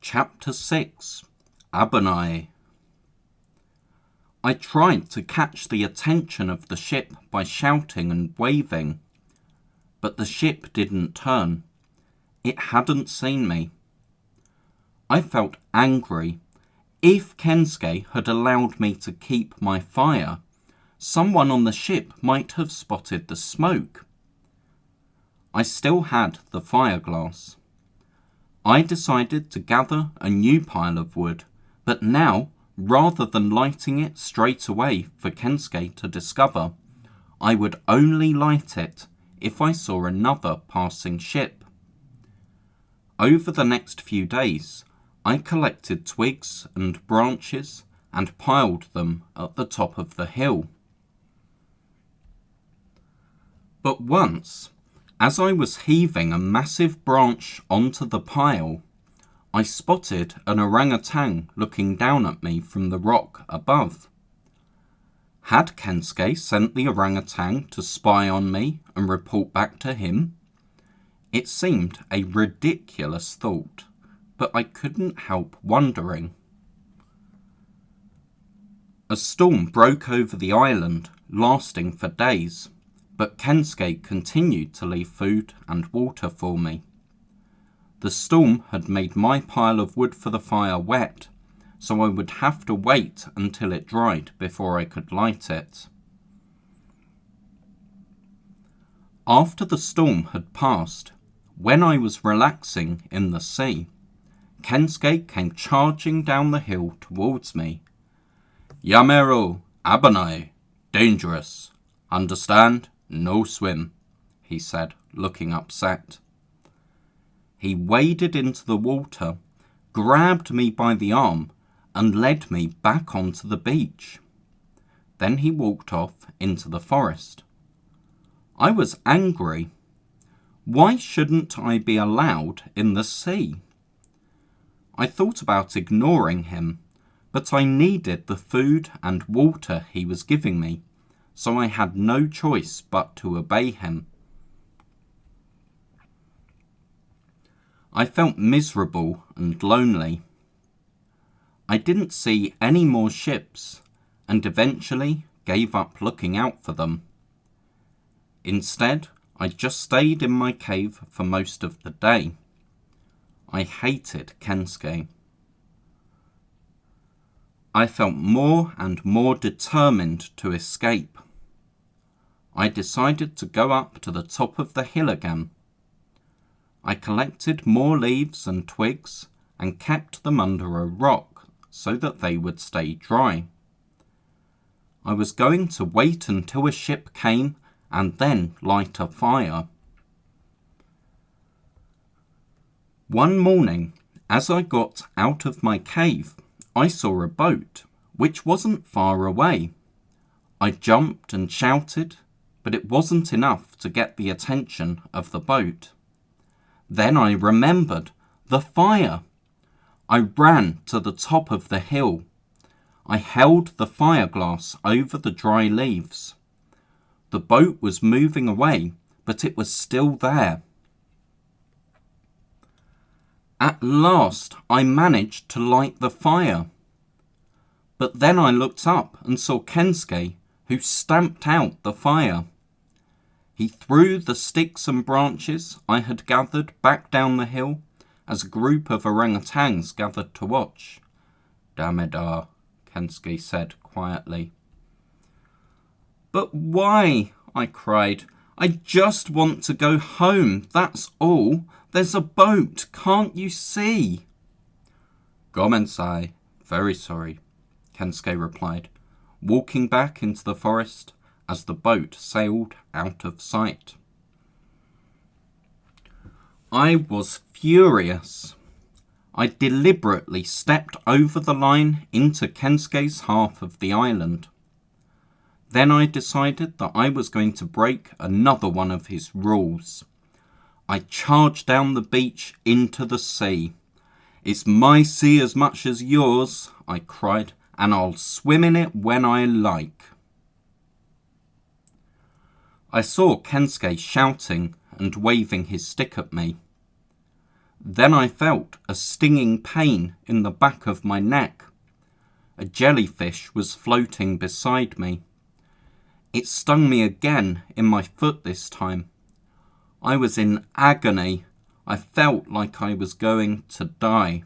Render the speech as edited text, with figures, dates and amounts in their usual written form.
Chapter 6 Abonai. I tried to catch the attention of the ship by shouting and waving, but the ship didn't turn. It hadn't seen me. I felt angry. If Kensuke had allowed me to keep my fire, someone on the ship might have spotted the smoke. I still had the fire glass. I decided to gather a new pile of wood, but now, rather than lighting it straight away for Kensuke to discover, I would only light it if I saw another passing ship. Over the next few days, I collected twigs and branches and piled them at the top of the hill. But once, as I was heaving a massive branch onto the pile, I spotted an orangutan looking down at me from the rock above. Had Kensuke sent the orangutan to spy on me and report back to him? It seemed a ridiculous thought, but I couldn't help wondering. A storm broke over the island, lasting for days, but Kensuke continued to leave food and water for me. The storm had made my pile of wood for the fire wet, so I would have to wait until it dried before I could light it. After the storm had passed, when I was relaxing in the sea, Kensuke came charging down the hill towards me. "Yameru, Abonai, dangerous. Understand? No swim," he said, looking upset. He waded into the water, grabbed me by the arm, and led me back onto the beach. Then he walked off into the forest. I was angry. Why shouldn't I be allowed in the sea? I thought about ignoring him, but I needed the food and water he was giving me, so I had no choice but to obey him. I felt miserable and lonely. I didn't see any more ships and eventually gave up looking out for them. Instead, I just stayed in my cave for most of the day. I hated Kensuke. I felt more and more determined to escape. I decided to go up to the top of the hill again. I collected more leaves and twigs and kept them under a rock so that they would stay dry. I was going to wait until a ship came and then light a fire. One morning, as I got out of my cave, I saw a boat, which wasn't far away. I jumped and shouted, but it wasn't enough to get the attention of the boat. Then I remembered the fire. I ran to the top of the hill. I held the fire glass over the dry leaves. The boat was moving away, but it was still there. At last, I managed to light the fire. But then I looked up and saw Kensuke, who stamped out the fire. He threw the sticks and branches I had gathered back down the hill as a group of orangutans gathered to watch. "Dameda," Kensuke said quietly. "But why?" I cried. "I just want to go home, that's all. There's a boat, can't you see?" "Gomensai, very sorry," Kensuke replied, walking back into the forest as the boat sailed out of sight. I was furious. I deliberately stepped over the line into Kensuke's half of the island. Then I decided that I was going to break another one of his rules. I charged down the beach into the sea. "It's my sea as much as yours," I cried, "and I'll swim in it when I like." I saw Kensuke shouting and waving his stick at me. Then I felt a stinging pain in the back of my neck. A jellyfish was floating beside me. It stung me again in my foot this time. I was in agony. I felt like I was going to die.